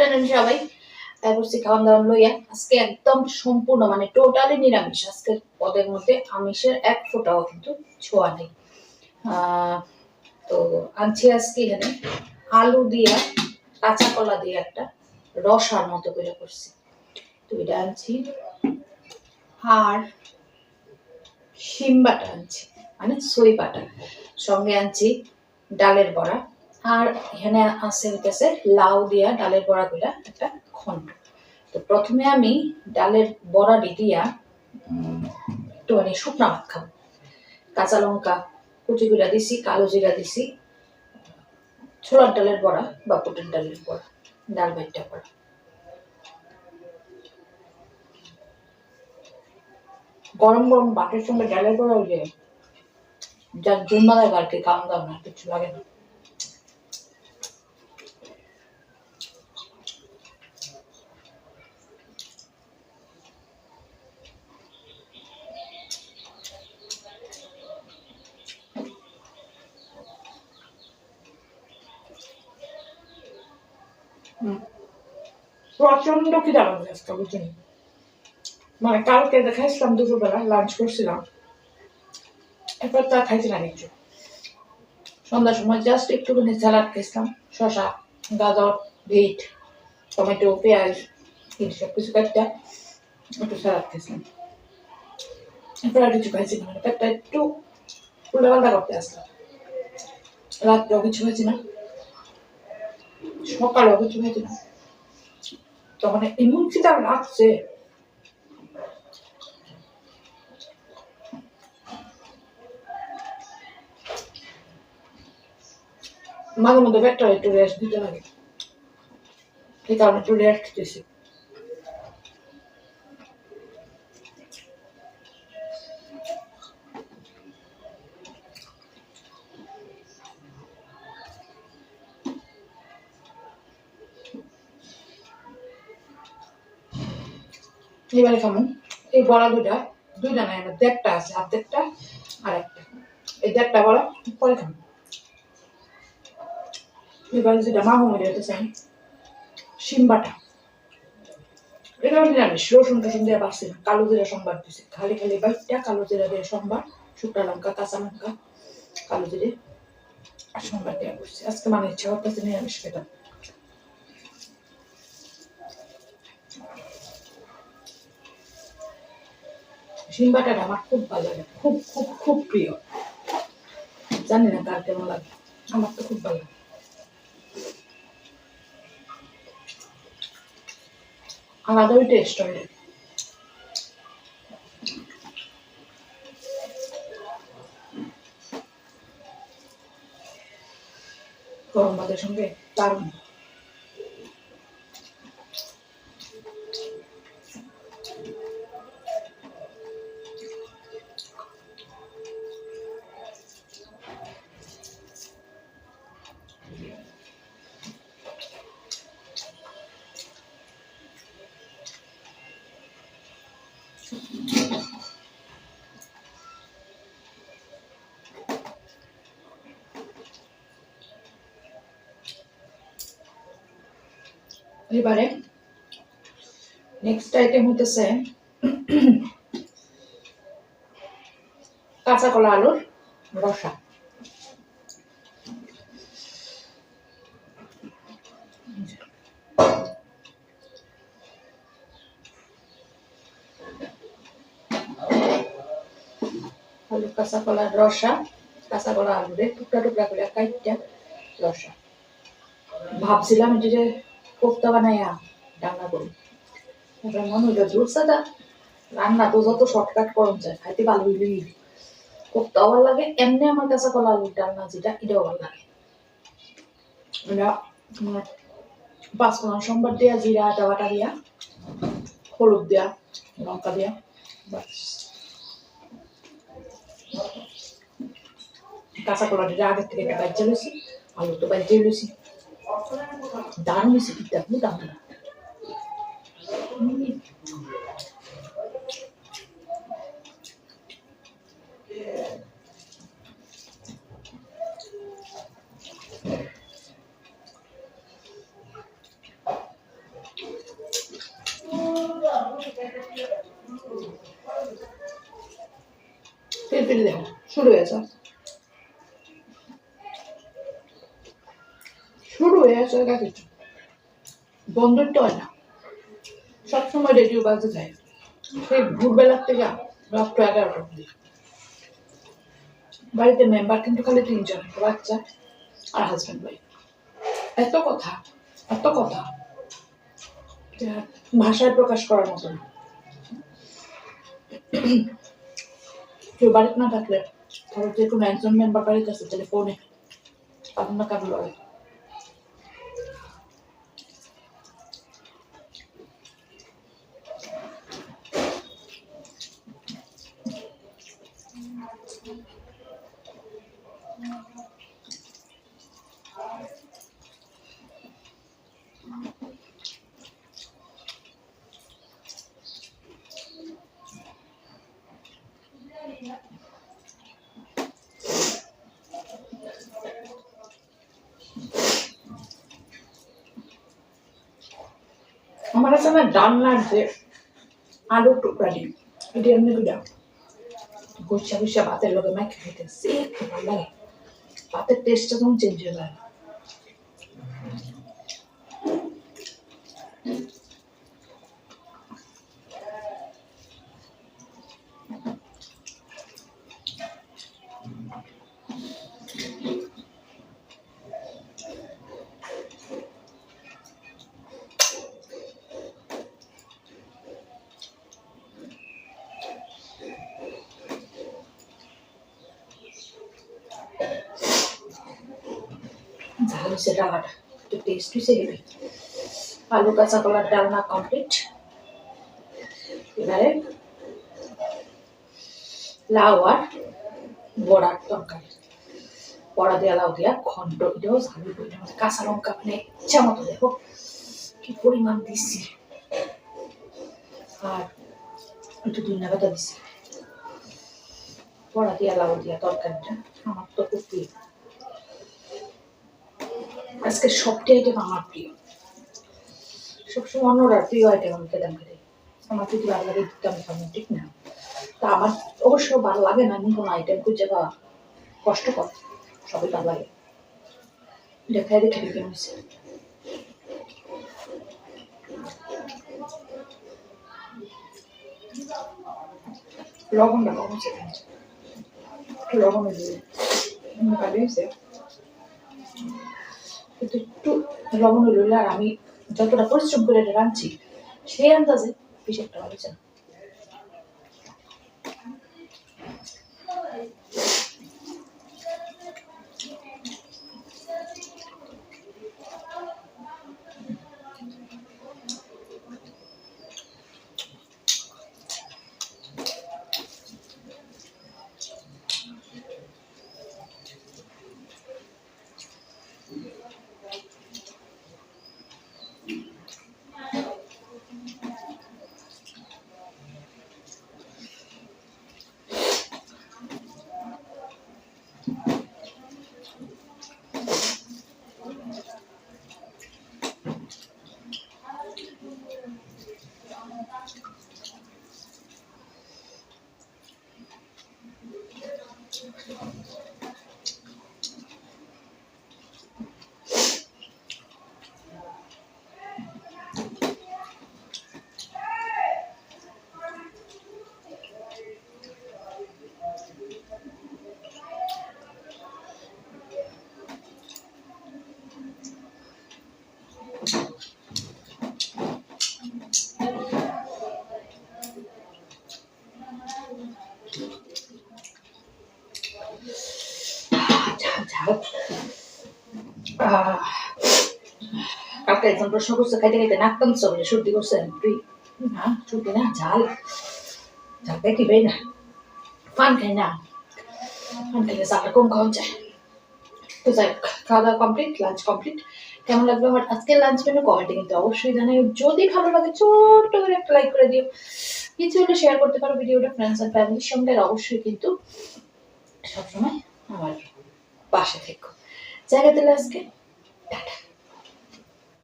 Afternoon সবাই। করছি খাওয়ান দাওয়ান লইয়া আজকে একদম সম্পূর্ণ মানে টোটালি নিরামিষ। আজকের পদের মধ্যে আমিষের এক ফোঁটাও কিন্তু ছোঁয়া নেই। তো আনছি আজকে এখানে আলু দিয়া কাঁচা কলা দিয়ে একটা রসার মতো করে করছি। তো এটা আনছি আর শিম বাটা আনছি মানে সই বাটা, সঙ্গে আনছি ডালের বড়া, আর এখানে আছে হইতেছে লাউ দিয়া ডালের বড়া গুলা একটা খন্ড। তো প্রথমে আমি ডালের বড়া দিয়া একটু মানে শুকনা ভাত খাবো। কাঁচা লঙ্কা কুচি গুঁড়া দিছি, কালো জিরা দিছি, ছোলার ডালের বড়া বা বুটের ডালের বড়া, ডাল ভাতটা করা। গরম গরম ভাতের সঙ্গে ডালের বড়া হইলে যার জন্মা লাগে আর কি, খাওয়া দাওয়া না, কিছু লাগে না। প্রচন্ড খিদা লাগবে আজকে, বুঝছেন? মানে কালকে খাইছিলাম দুপুরবেলা, লাঞ্চ করছিলাম, এরপর তা খাইছি না কিছু। সন্ধ্যার সময় জাস্ট একটুখানি স্যালাড খাইছিলাম, শসা, গাজর, বিট, টমেটো, পেঁয়াজ, সব কিছু কাটটা একটু স্যালাড খাইছিলাম, এরপর আর কিছু খাইছি না। মানে পেটটা একটু উল্টাপাল্টা করতে আসলাম। রাত্রেও কিছু খাইছি না, সকালেও কিছু খাইছি না। তো মানে এমন খিদা লাগছে, মাঝে মধ্যে পেটটা একটু রেস্ট দিতে লাগে, এই কারণে একটু রেস্ট দিয়েছি। এবারে কেমন এই বড়া দুইটা নাই, আমার দেড়টা আছে, অর্ধেকটা আর একটা, এই দেড়টা বড়া পরে খাবো। এবারে যেটা মাহু মেরে হতেছে শিম বাটা, এটাও নিরামিষ, রসুন টসুন দিয়ে বাড়ছি না, কালো জিরা সম্বার দিছি, খালি খালি বাইটটা কালো জিরা দিয়ে সম্বার, শুকনো লঙ্কা, কাঁচা লঙ্কা, কালো জিরে আর সম্বার দিয়ে করছি। আজকে মানে ইচ্ছা করতেছে নিরামিষ খেতাম। শিম বাটাটা আমার খুব ভালো লাগে, খুব খুব খুব প্রিয়। জানি না কার কেমন লাগে, আমার তো খুব ভালো লাগে। আলাদাই টেস্ট হয়। গরম ভাতের সঙ্গে দারুণ। এবারে নেক্সট আইটেম হইতেছে কাঁচা কলা আলুর রসা। আলু কাঁচা কলার রসা, কাঁচা কলা আলুরে টুকরা টুকরা করে কাইটটা রসা। ভাবছিলাম যে কোফতা বানাইয়া রান্না করি, মনে হইলো জোরসাদা রান্না তো যত শর্টকাট করুন যায়, খাইতে ভালো হইলেই কোফতাও ভালো লাগে, এমনি আমার কাঁচা কলা আলুর ডালনা যেটা এটাও ভালো লাগে। এটা পাঁচফোড়ন সম্বার দিয়া, জিরা আদা বাটা দিয়া, হলুদ দিয়া, লঙ্কা দিয়া, কাঁচা কলাটা আগের থেকে একটা বাজ্যা লইছি, আলু তো বাজ্যা লইছি, দারুণ হয়েছে, কিন্তু আপনি দারুণ। ফিরফিরে দেখো শুরু হয়েছে, শুরু হয়েছে এটা কিছু বন্ধুর তো হয় না, সবসময় রেডিও বাজতে যায়। সেই ভোরবেলার থেকে রাত 11টা অব্দি। বাড়িতে মেম্বার কিন্তু খালি 3 জন, বাচ্চা আর হাজব্যান্ড ওয়াইফ। এত কথা, এত কথা ভাষায় প্রকাশ করার মতো না। কেউ বাড়িতে না থাকলে ধরো যে কোনো একজন মেম্বার বাড়িতে আছে, তাহলে ফোনে আপনার কারণ লড়ে। আমার কাছে আমার রান্নার যে আলুর টুকরা দিই, এটি এমনি দুটা গুসা গুসা ভাতের লোকে মাইকে খেতে সে একটু ভালো লাগে, ভাতের টেস্টটা তখন চেঞ্জ হয়ে যায়। ঝাল হচ্ছে ডালাটা, একটু টেস্ট হয়েছে হেবি। আলু কাঁচা কলার ডালনা কমপ্লিট। এবারে লাউ আর বড়ার তরকারি, বড়া দিয়ে লাউ দিয়া ঘন্ট, এটাও ঝাল বইটা মানে কাঁচা লঙ্কা মানে ইচ্ছা মতো দেখো কি পরিমাণ দিচ্ছি, আর একটু ধনিয়া পাতা দিচ্ছি। বড়া দিয়া লাউ দিয়া তরকারিটা আমার তো খুব প্রিয়। আজকে সবটি আইটেম আমার প্রিয়, সবসময় অন্যরা প্রিয় আইটেম আমি খেতাম খেতে, আমার যদি ভালো লাগে দিতে আমি খাবো, ঠিক না? তা আমার অবশ্য ভালো লাগে না এমন কোনো আইটেম খুঁজে পাওয়া কষ্টকর, সবই ভালো লাগে। দেখাই দেখে দেখে নিচ্ছে লবণটা কম হচ্ছে, একটু লবণ দিয়ে কাটিয়েছে, কিন্তু একটু লবণ লইলে আর আমি যতটা পরিশ্রম করে এটা রাঁধছি সেই আন্দাজে বেশি একটা ভালো হচ্ছে না। কালকে একজন প্রশ্ন করছে খাইতে খাইতে নাক টানছো বলে সর্দি করছেন তুই, না সর্দি না, ঝাল ঝাল খাইতে পাই না, পান খাই না, পান খাইলে চাপটা কম খাওয়া যায়। তো যাই হোক, খাওয়া দাওয়া কমপ্লিট, লাঞ্চ কমপ্লিট। কেমন লাগলো আমার আজকের লাঞ্চ মেনু কমেন্টে কিন্তু অবশ্যই জানাই, যদি ভালো লাগে ছোট্ট করে একটা লাইক করে দিও, কিছু হলে শেয়ার করতে পারো ভিডিওটা ফ্রেন্ডস এন্ড ফ্যামিলির সঙ্গে, আর অবশ্যই কিন্তু সবসময় আমার পাশে থেকো। জায়গা দিলে আজকে টাটা।